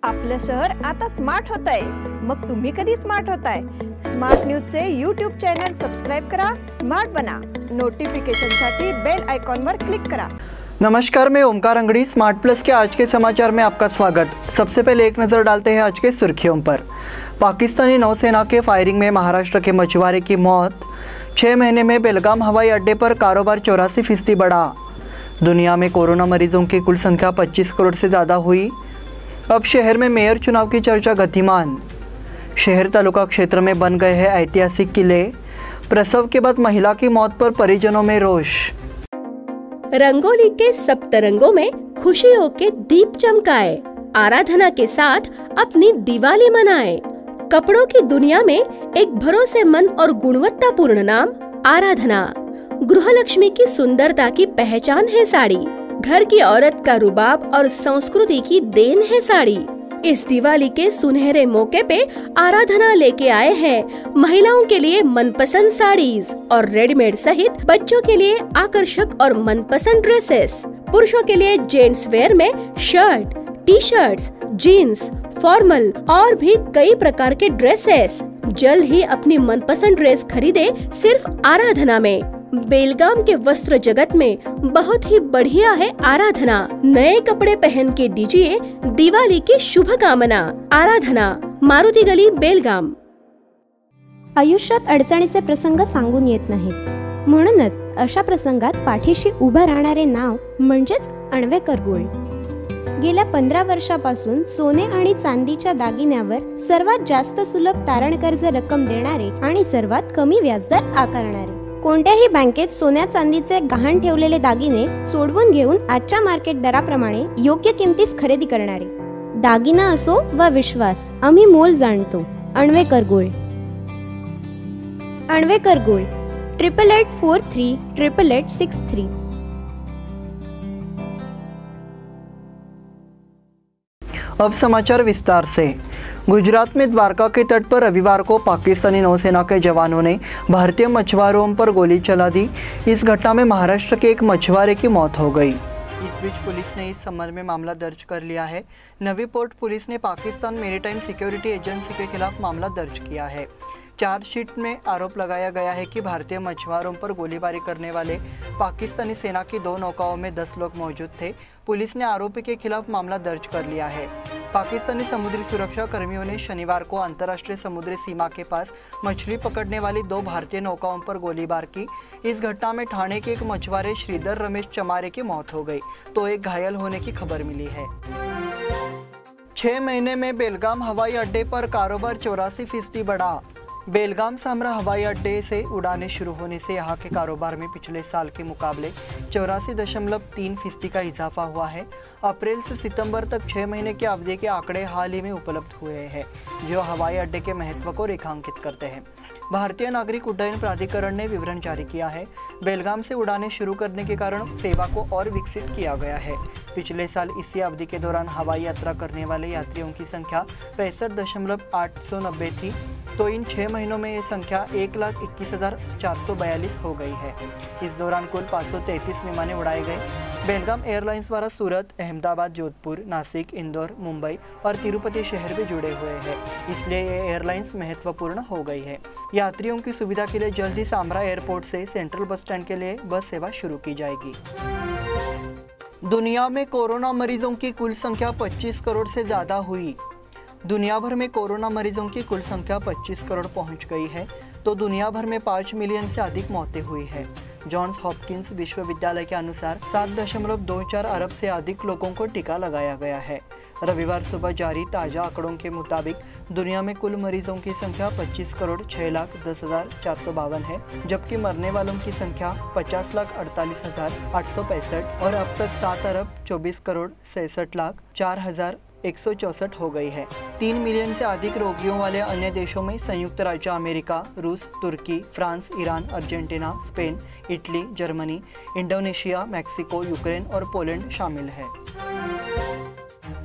आपलं शहर आता स्मार्ट होत आहे। मग तुम्ही कधी स्मार्ट होताय? स्मार्ट न्यूजचे यूट्यूब चॅनल सबस्क्राइब करा, स्मार्ट बना। नोटिफिकेशनसाठी बेल आइकॉन पर क्लिक करा। नमस्कार, मैं ओमकार अंगड़ी। स्मार्ट प्लस के आज के समाचार में आपका स्वागत। सबसे पहले एक नज़र डालते हैं आज के सुर्खियों पर। पाकिस्तानी नौसेना के फायरिंग में महाराष्ट्र के मछुआरे की मौत। 6 महीने में बेलगाम हवाई अड्डे पर कारोबार 84% बढ़ा। दुनिया में कोरोना मरीजों की कुल संख्या 25 करोड़ से ज़्यादा हुई। अब शहर में मेयर चुनाव की चर्चा गतिमान। शहर तालुका क्षेत्र में बन गए हैं ऐतिहासिक किले। प्रसव के बाद महिला की मौत पर परिजनों में रोष। रंगोली के सप्तरंगों में खुशियों के दीप चमकाए, आराधना के साथ अपनी दिवाली मनाए। कपड़ों की दुनिया में एक भरोसेमंद और गुणवत्तापूर्ण नाम आराधना। गृहलक्ष्मी की सुंदरता की पहचान है साड़ी। घर की औरत का रुबाब और संस्कृति की देन है साड़ी। इस दिवाली के सुनहरे मौके पे आराधना लेके आए हैं महिलाओं के लिए मनपसंद साड़ीज और रेडीमेड सहित बच्चों के लिए आकर्षक और मनपसंद ड्रेसेस। पुरुषों के लिए जेंट्स वेयर में shirt, T shirts, jeans, formal और भी कई प्रकार के ड्रेसेस। जल्द ही अपनी मनपसंद ड्रेस खरीदे सिर्फ आराधना में। बेलगाम के वस्त्र जगत में बहुत ही बढ़िया है आराधना। नए कपडे पहन के दीजिए दिवाळी की शुभकामना। आराधना, मारुती गली, बेलगाम। आयुष्यात अडचणीचे प्रसंग सांगून येत नाहीत, म्हणूनच अशा प्रसंगात पाठीशी उभं राहणारे नाव म्हणजेच अण्वेकर गोल्ड। गेल्या 15 वर्षापासून सोने आणि चांदीच्या दागिन्यावर सर्वात जास्त सुलभ तारण कर्ज रक्कम देणारे आणि सर्वात कमी व्याजदर आकारणारे। कोणत्याही बँकेत सोन्या चांदीचे गहाण ठेवलेले दागिने सोडवून घेऊन आजच्या मार्केट दराप्रमाणे योग्य किमतीस खरेदी करणारे। दागिना असो वा विश्वास, आम्ही मोल जाणतो। अण्वेकर गोल्ड। अण्वेकर गोल्ड 8843 8863। अब समाचार विस्तार से। गुजरात में द्वारका के तट पर रविवार को पाकिस्तानी नौसेना के जवानों ने भारतीय मछुआरों पर गोली चला दी। इस घटना में महाराष्ट्र के एक मछुआरे की मौत हो गई। इस बीच पुलिस ने इस संबंध में मामला दर्ज कर लिया है। नवी पोर्ट पुलिस ने पाकिस्तान मेरीटाइम सिक्योरिटी एजेंसी के खिलाफ मामला दर्ज किया है। चार्जशीट में आरोप लगाया गया है कि भारतीय मछुआरों पर गोलीबारी करने वाले पाकिस्तानी सेना की 2 नौकाओं में 10 लोग मौजूद थे। पुलिस ने आरोपी के खिलाफ मामला दर्ज कर लिया है। पाकिस्तानी समुद्री सुरक्षा कर्मियों ने शनिवार को अंतर्राष्ट्रीय समुद्री सीमा के पास मछली पकड़ने वाली 2 भारतीय नौकाओं पर गोलीबार की। इस घटना में ठाणे के एक मछुआरे श्रीधर रमेश चमारे की मौत हो गई तो एक घायल होने की खबर मिली है। 6 महीने में बेलगाम हवाई अड्डे पर कारोबार 84% बढ़ा। बेलगाम सामरा हवाई अड्डे से उड़ानें शुरू होने से यहाँ के कारोबार में पिछले साल के मुकाबले 84.3% का इजाफा हुआ है। अप्रैल से सितंबर तक 6 महीने की अवधि के आंकड़े हाल ही में उपलब्ध हुए हैं, जो हवाई अड्डे के महत्व को रेखांकित करते हैं। भारतीय नागरिक उड्डयन प्राधिकरण ने विवरण जारी किया है। बेलगाम से उड़ानें शुरू करने के कारण सेवा को और विकसित किया गया है। पिछले साल इसी अवधि के दौरान हवाई यात्रा करने वाले यात्रियों की संख्या 65.890 थी, तो इन 6 महीनों में ये संख्या 1,21,442 हो गई है। इस दौरान कुल 533 विमानें उड़ाए गए। बेलगाम एयरलाइंस द्वारा सूरत, अहमदाबाद, जोधपुर, नासिक, इंदौर, मुंबई और तिरुपति शहर भी जुड़े हुए हैं, इसलिए ये एयरलाइंस महत्वपूर्ण हो गई है। यात्रियों की सुविधा के लिए जल्द ही सामरा एयरपोर्ट से सेंट्रल बस स्टैंड के लिए बस सेवा शुरू की जाएगी। दुनिया में कोरोना मरीजों की कुल संख्या 25 करोड़ से ज़्यादा हुई। दुनिया भर में कोरोना मरीजों की कुल संख्या 25 करोड़ पहुंच गई है, तो दुनिया भर में 5 मिलियन से अधिक मौतें हुई है। जॉन्स हॉपकिंस विश्वविद्यालय के अनुसार 7.24 अरब से अधिक लोगों को टीका लगाया गया है। रविवार सुबह जारी ताज़ा आंकड़ों के मुताबिक दुनिया में कुल मरीजों की संख्या 25,06,10,452 है, जबकि मरने वालों की संख्या 50,48,865 और अब तक 7,24,63,64,164 हो गई है। 3 मिलियन से अधिक रोगियों वाले अन्य देशों में संयुक्त राज्य अमेरिका, रूस, तुर्की, France, Iran, Argentina, Spain, Italy, Germany, Indonesia, Mexico, Ukraine और पोलैंड शामिल है।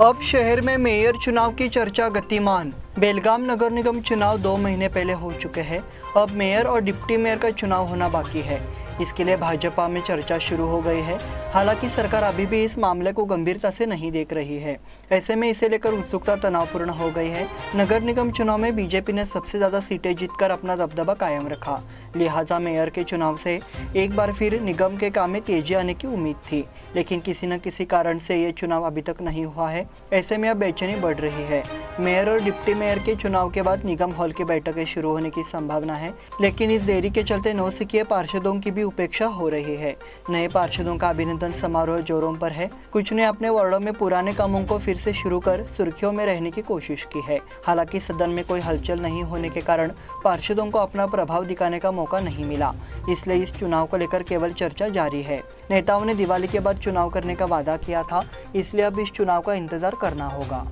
अब शहर में मेयर चुनाव की चर्चा गतिमान। बेलगाम नगर निगम चुनाव 2 महीने पहले हो चुके हैं। अब मेयर और डिप्टी मेयर का चुनाव होना बाकी है। इसके लिए भाजपा में चर्चा शुरू हो गई है। हालांकि सरकार अभी भी इस मामले को गंभीरता से नहीं देख रही है। ऐसे में इसे लेकर उत्सुकता तनावपूर्ण हो गई है। नगर निगम चुनाव में बीजेपी ने सबसे ज़्यादा सीटें जीतकर अपना दबदबा कायम रखा, लिहाजा मेयर के चुनाव से एक बार फिर निगम के काम में तेजी आने की उम्मीद थी, लेकिन किसी न किसी कारण से ये चुनाव अभी तक नहीं हुआ है। ऐसे में अब बेचैनी बढ़ रही है। मेयर और डिप्टी मेयर के चुनाव के बाद निगम हॉल की बैठकें शुरू होने की संभावना है, लेकिन इस देरी के चलते नौसिखिए पार्षदों की भी उपेक्षा हो रही है। नए पार्षदों का अभिनंदन समारोह जोरों पर है। कुछ ने अपने वार्डों में पुराने कामों को फिर से शुरू कर सुर्खियों में रहने की कोशिश की है। हालांकि सदन में कोई हलचल नहीं होने के कारण पार्षदों को अपना प्रभाव दिखाने का मौका नहीं मिला, इसलिए इस चुनाव को लेकर केवल चर्चा जारी है। नेताओं ने दिवाली के बाद चुनाव करने का वादा किया था, इसलिए अब इस चुनाव का इंतजार करना होगा।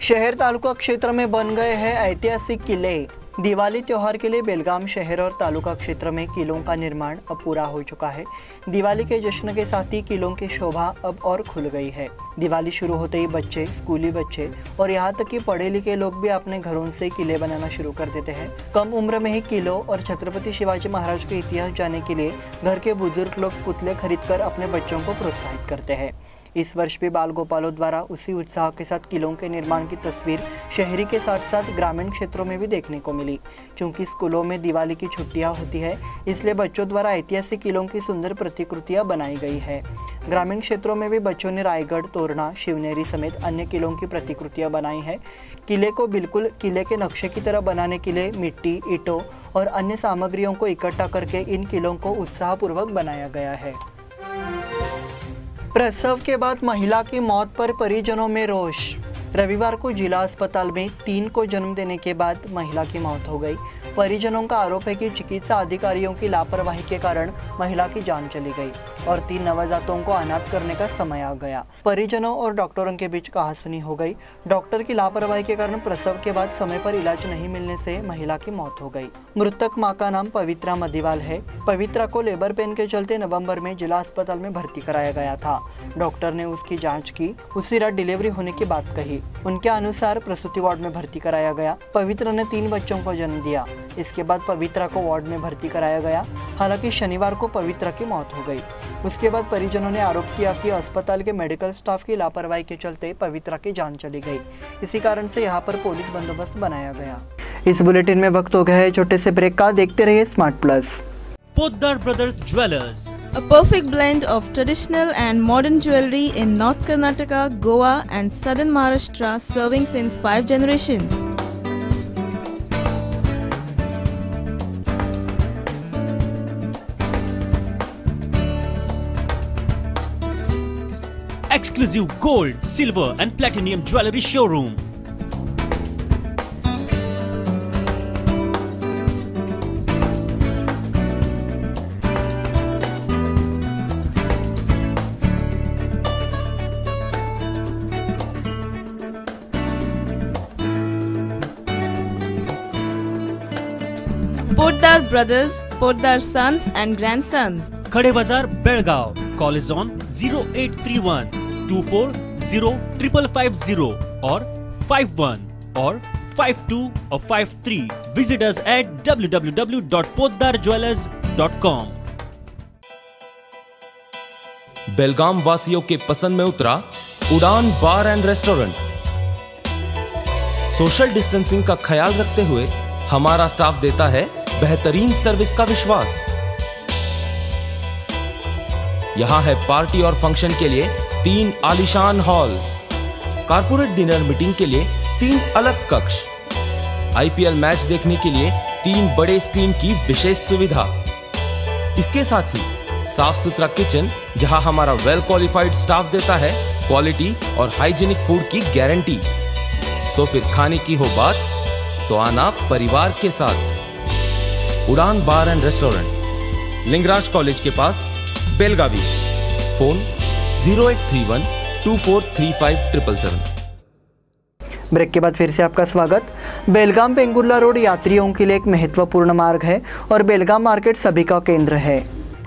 शहर तालुका क्षेत्र में बन गए हैं ऐतिहासिक किले। दिवाली त्योहार के लिए बेलगाम शहर और तालुका क्षेत्र में किलों का निर्माण अब पूरा हो चुका है। दिवाली के जश्न के साथ ही किलों की शोभा अब और खुल गई है। दिवाली शुरू होते ही बच्चे, स्कूली बच्चे और यहाँ तक कि पढ़े लिखे लोग भी अपने घरों से किले बनाना शुरू कर देते हैं। कम उम्र में ही किलों और छत्रपति शिवाजी महाराज के इतिहास जानने के लिए घर के बुजुर्ग लोग पुतले खरीदकर अपने बच्चों को प्रोत्साहित करते हैं। इस वर्ष भी बाल गोपालों द्वारा उसी उत्साह के साथ किलों के निर्माण की तस्वीर शहरी के साथ साथ ग्रामीण क्षेत्रों में भी देखने को मिली। क्योंकि स्कूलों में दिवाली की छुट्टियां होती है, इसलिए बच्चों द्वारा ऐतिहासिक किलों की सुंदर प्रतिकृतियां बनाई गई है। ग्रामीण क्षेत्रों में भी बच्चों ने रायगढ़, तोरणा, शिवनेरी समेत अन्य किलों की प्रतिकृतियां बनाई है। किले को बिल्कुल किले के नक्शे की तरह बनाने के लिए मिट्टी, ईंटों और अन्य सामग्रियों को इकट्ठा करके इन किलों को उत्साहपूर्वक बनाया गया है। प्रसव के बाद महिला की मौत पर परिजनों में रोष। रविवार को जिला अस्पताल में 3 को जन्म देने के बाद महिला की मौत हो गई। परिजनों का आरोप है कि चिकित्सा अधिकारियों की लापरवाही के कारण महिला की जान चली गई और 3 नवजातों को अनाथ करने का समय आ गया। परिजनों और डॉक्टरों के बीच कहासुनी हो गई। डॉक्टर की लापरवाही के कारण प्रसव के बाद समय पर इलाज नहीं मिलने से महिला की मौत हो गई। मृतक मां का नाम पवित्रा मदिवाल है। पवित्रा को लेबर पेन के चलते नवंबर में जिला अस्पताल में भर्ती कराया गया था। डॉक्टर ने उसकी जाँच की, उसी रात डिलीवरी होने की बात कही। उनके अनुसार प्रसूति वार्ड में भर्ती कराया गया। पवित्रा ने 3 बच्चों को जन्म दिया। इसके बाद पवित्रा को वार्ड में भर्ती कराया गया। हालांकि शनिवार को पवित्रा की मौत हो गई। उसके बाद परिजनों ने आरोप किया कि अस्पताल के मेडिकल स्टाफ की लापरवाही के चलते पवित्रा की जान चली गई। इसी कारण से यहाँ पर पुलिस बंदोबस्त बनाया गया। इस बुलेटिन में वक्त हो गया है छोटे से ब्रेक का। देखते रहिए smart plus. Poddar Brothers Jewelers, a perfect blend of traditional and modern jewelry in North Karnataka, Goa and Southern Maharashtra, serving since 5 generations. exclusive gold, silver and platinum jewelry showroom. Poddar Brothers, Poddar Sons and Grandsons. Khade Bazar, Belgaum. Call is on 0831 240 5550 or 51 or 52 or 53. Visit us at www.poddarjewelers.com. बेलगाम वासियों के पसंद में उतरा उड़ान बार and restaurant. Social distancing का ख्याल रखते हुए हमारा स्टाफ देता है बेहतरीन सर्विस का विश्वास। यहां है पार्टी और फंक्शन के लिए 3 आलीशान हॉल, कारपोरेट डिनर मीटिंग के लिए 3 अलग कक्ष, आईपीएल मैच देखने के लिए 3 बड़े स्क्रीन की विशेष सुविधा। इसके साथ ही साफ सुथरा किचन जहां हमारा वेल क्वालिफाइड स्टाफ देता है क्वालिटी और हाइजीनिक फूड की गारंटी। तो फिर खाने की हो बात तो आना परिवार के साथ। उड़ान बार एंड रेस्टोरेंट, लिंगराज कॉलेज के पास, बेलगावी। फोन 0831 243577। ब्रेक के बाद फिर से आपका स्वागत। बेलगाम पेंगुर्ला रोड यात्रियों के लिए एक महत्वपूर्ण मार्ग है और बेलगाम मार्केट सभी का केंद्र है।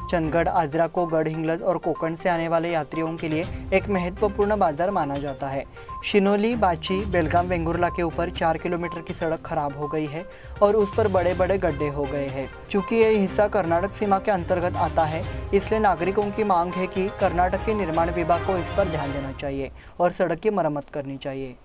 चंदगढ़, आजरा को गढ़ हिंगलज और कोकण से आने वाले यात्रियों के लिए एक महत्वपूर्ण बाजार माना जाता है। शिनोली, बाची, बेलगाम, वेंगुर्ला के ऊपर 4 किलोमीटर की सड़क खराब हो गई है और उस पर बड़े बड़े गड्ढे हो गए हैं। चूँकि यह हिस्सा कर्नाटक सीमा के अंतर्गत आता है, इसलिए नागरिकों की मांग है कि कर्नाटक के निर्माण विभाग को इस पर ध्यान देना चाहिए और सड़क की मरम्मत करनी चाहिए।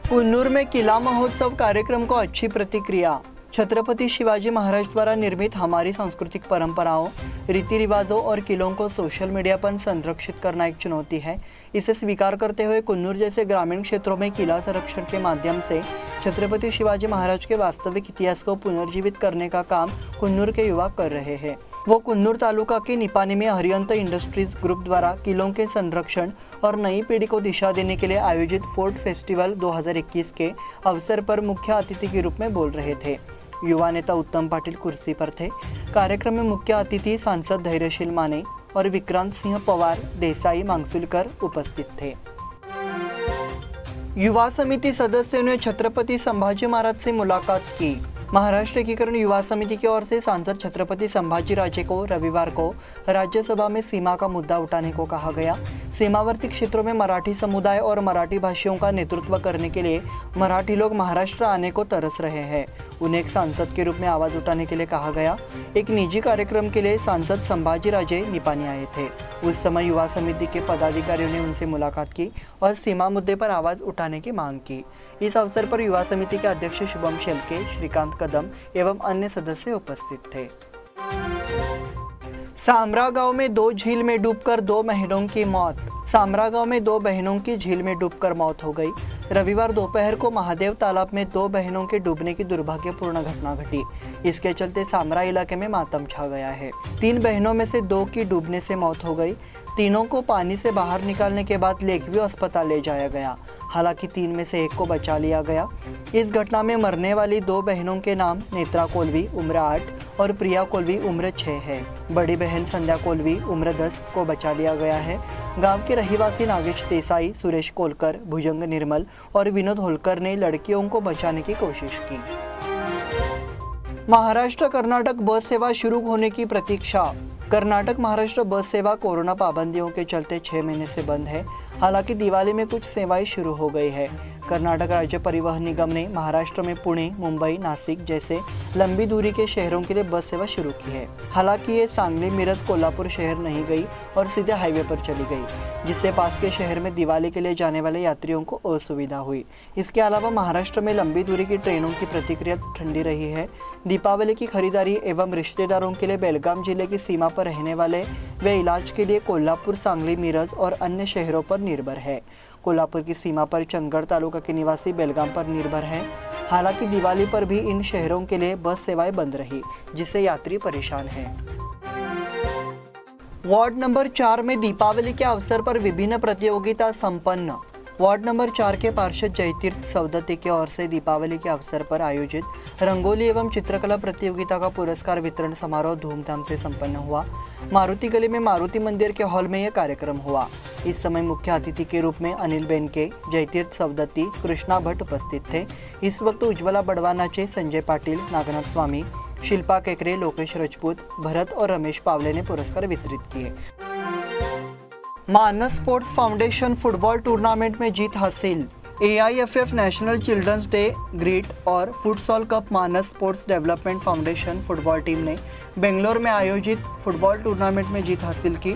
कुन्नूर में किला महोत्सव कार्यक्रम को अच्छी प्रतिक्रिया। छत्रपति शिवाजी महाराज द्वारा निर्मित हमारी सांस्कृतिक परंपराओं, रीति रिवाजों और किलों को सोशल मीडिया पर संरक्षित करना एक चुनौती है। इसे स्वीकार करते हुए कुन्नूर जैसे ग्रामीण क्षेत्रों में किला संरक्षण के माध्यम से छत्रपति शिवाजी महाराज के वास्तविक इतिहास को पुनर्जीवित करने का काम कुन्नूर के युवा कर रहे हैं। वो कुन्नूर तालुका के निपानी में हरियंत इंडस्ट्रीज ग्रुप द्वारा किलों के संरक्षण और नई पीढ़ी को दिशा देने के लिए आयोजित फोर्ट फेस्टिवल 2021 के अवसर पर मुख्य अतिथि के रूप में बोल रहे थे। युवा नेता उत्तम पाटिल कुर्सी पर थे। कार्यक्रम में मुख्य अतिथि सांसद धैर्यशील माने और विक्रांत सिंह पवार, देसाई, मांगसुलकर उपस्थित थे। युवा समिति सदस्यों ने छत्रपति संभाजी महाराज से मुलाकात की। महाराष्ट्र एकीकरण युवा समिति की ओर से सांसद छत्रपति संभाजी राजे को रविवार को राज्यसभा में सीमा का मुद्दा उठाने को कहा गया। सीमावर्ती क्षेत्रों में मराठी समुदाय और मराठी भाषियों का नेतृत्व करने के लिए मराठी लोग महाराष्ट्र आने को तरस रहे हैं। उन्हें एक सांसद के रूप में आवाज उठाने के लिए कहा गया। एक निजी कार्यक्रम के लिए सांसद संभाजी राजे निपानी आए थे। उस समय युवा समिति के पदाधिकारियों ने उनसे मुलाकात की और सीमा मुद्दे पर आवाज उठाने की मांग की। इस अवसर पर युवा समिति के अध्यक्ष शुभम शेलके, श्रीकांत कदम एवं अन्य सदस्य उपस्थित थे। सामरा गांव में 2 झील में डूबकर 2 बहनों की मौत। सामरा गांव में 2 बहनों की झील में डूबकर मौत हो गई। रविवार दोपहर को महादेव तालाब में 2 बहनों के डूबने की दुर्भाग्यपूर्ण घटना घटी। इसके चलते सामरा इलाके में मातम छा गया है। 3 बहनों में से 2 की डूबने से मौत हो गई। तीनों को पानी से बाहर निकालने के बाद लेकव्यू अस्पताल ले जाया गया। हालांकि 3 में से 1 को बचा लिया गया। इस घटना में मरने वाली 2 बहनों के नाम नेत्रा कोलवी उम्र 8 और प्रिया कोलवी उम्र 6 है। बड़ी बहन संध्या कोलवी उम्र 10 को बचा लिया गया है। गांव के रहिवासी नागेश देसाई, सुरेश कोलकर, भुजंग निर्मल और विनोद होलकर ने लड़कियों को बचाने की कोशिश की। महाराष्ट्र कर्नाटक बस सेवा शुरू होने की प्रतीक्षा। कर्नाटक महाराष्ट्र बस सेवा कोरोना पाबंदियों के चलते 6 महीने से बंद है। हालांकि दिवाली में कुछ सेवाएं शुरू हो गई है। कर्नाटक राज्य परिवहन निगम ने महाराष्ट्र में पुणे, मुंबई, नासिक जैसे लंबी दूरी के शहरों के लिए बस सेवा शुरू की है। हालांकि ये सांगली, मिरज, कोल्हापुर शहर नहीं गई और सीधे हाईवे पर चली गई, जिससे पास के शहर में दिवाली के लिए जाने वाले यात्रियों को असुविधा हुई। इसके अलावा महाराष्ट्र में लंबी दूरी की ट्रेनों की प्रतिक्रिया ठंडी रही है। दीपावली की खरीदारी एवं रिश्तेदारों के लिए बेलगाम जिले की सीमा पर रहने वाले वे इलाज के लिए कोल्हापुर, सांगली, मिरज और अन्य शहरों पर निर्भर है। कोल्हापुर की सीमा पर चंदगढ़ तालुका के निवासी बेलगाम पर निर्भर हैं। हालांकि दिवाली पर भी इन शहरों के लिए बस सेवाएं बंद रही, जिससे यात्री परेशान हैं। वार्ड नंबर 4 में दीपावली के अवसर पर विभिन्न प्रतियोगिता संपन्न। वार्ड नंबर 4 के पार्षद जयतीर्थ सवदत्ती की ओर से दीपावली के अवसर पर आयोजित रंगोली एवं चित्रकला प्रतियोगिता का पुरस्कार वितरण समारोह धूमधाम से संपन्न हुआ। मारुति गली में मारुति मंदिर के हॉल में यह कार्यक्रम हुआ। इस समय मुख्य अतिथि के रूप में अनिल बेनके, जयतीर्थ सवदत्ती, कृष्णा भट्ट उपस्थित थे। इस वक्त उज्ज्वला बड़वानाचे, संजय पाटिल, नागनाथ स्वामी, शिल्पा केकरे, लोकेश राजपूत, भरत और रमेश पावले ने पुरस्कार वितरित किए। Manas sports foundation football tournament में जीत हासिल। AIFF national children's day greet और futsal cup Manas sports development foundation football team ने बेंगलोर में आयोजित फुटबॉल टूर्नामेंट में जीत हासिल की।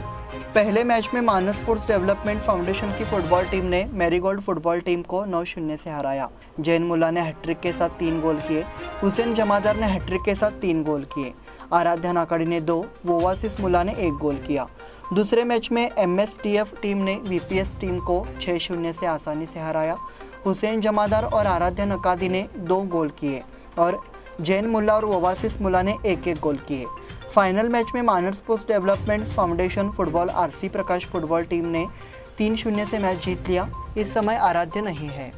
पहले मैच में मानस स्पोर्ट्स डेवलपमेंट फाउंडेशन की फुटबॉल टीम ने मैरीगोल्ड फुटबॉल टीम को 9-0 से हराया। जैन मुल्ला ने हैट्रिक के साथ 3 गोल किए। हुसैन जमादार ने हैट्रिक के साथ 3 गोल किए। आराध्या नाकाड़ी ने 2, वोवासिस मुल्ला ने 1 गोल किया। दूसरे मैच में MSTF टीम ने VPS टीम को 6-0 से आसानी से हराया। हुसैन जमादार और आराध्या नकादी ने 2 गोल किए और जैन मुल्ला और वोवासिस मुल्ला ने 1-1 गोल किए। फाइनल मैच में Manas sports development foundation football RC Prakash football team ने 3-0 से मैच जीत लिया। इस समय आराध्य नहीं है।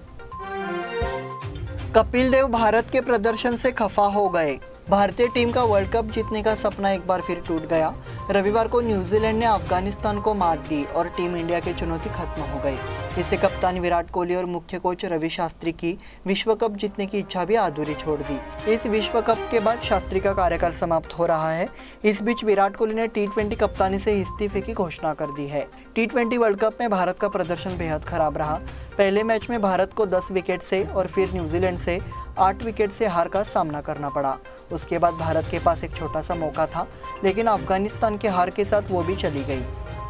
कपिल देव भारत के प्रदर्शन से खफा हो गए। भारतीय टीम का वर्ल्ड कप जीतने का सपना एक बार फिर टूट गया। रविवार को न्यूजीलैंड ने अफगानिस्तान को मात दी और टीम इंडिया की चुनौती खत्म हो गई। इससे कप्तान विराट कोहली और मुख्य कोच रवि शास्त्री की विश्व कप जीतने की इच्छा भी अधूरी छोड़ दी। इस विश्व कप के बाद शास्त्री का कार्यकाल समाप्त हो रहा है। इस बीच विराट कोहली ने T20 कप्तानी से इस्तीफे की घोषणा कर दी है। T20 वर्ल्ड कप में भारत का प्रदर्शन बेहद खराब रहा। पहले मैच में भारत को 10 विकेट से और फिर न्यूजीलैंड से 8 विकेट से हार का सामना करना पड़ा। उसके बाद भारत के पास एक छोटा सा मौका था, लेकिन अफगानिस्तान के हार के साथ वो भी चली गई।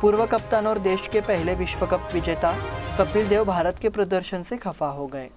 पूर्व कप्तान और देश के पहले विश्व कप विजेता कपिल देव भारत के प्रदर्शन से खफा हो गए।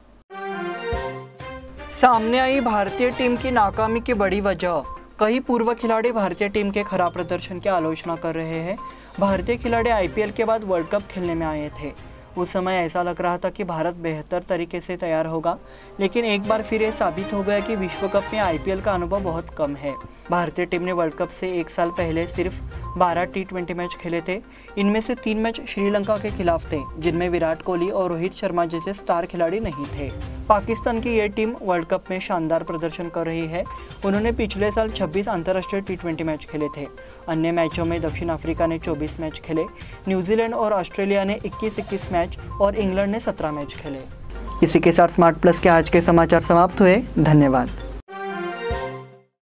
सामने आई भारतीय टीम की नाकामी की बड़ी वजह। कई पूर्व खिलाड़ी भारतीय टीम के खराब प्रदर्शन की आलोचना कर रहे हैं। भारतीय खिलाड़ी IPL के बाद वर्ल्ड कप खेलने में आए थे। उस समय ऐसा लग रहा था कि भारत बेहतर तरीके से तैयार होगा, लेकिन एक बार फिर ये साबित हो गया कि विश्व कप में IPL का अनुभव बहुत कम है। भारतीय टीम ने वर्ल्ड कप से एक साल पहले सिर्फ 12 T20 मैच खेले थे। इनमें से 3 मैच श्रीलंका के खिलाफ थे, जिनमें विराट कोहली और रोहित शर्मा जैसे स्टार खिलाड़ी नहीं थे। पाकिस्तान की ये टीम वर्ल्ड कप में शानदार प्रदर्शन कर रही है। उन्होंने पिछले साल 26 अंतर्राष्ट्रीय T20 मैच खेले थे। अन्य मैचों में दक्षिण अफ्रीका ने 24 मैच खेले, न्यूजीलैंड और ऑस्ट्रेलिया ने 21 मैच और इंग्लैंड ने 17 मैच खेले। इसी के साथ स्मार्ट प्लस के आज के समाचार समाप्त हुए। धन्यवाद।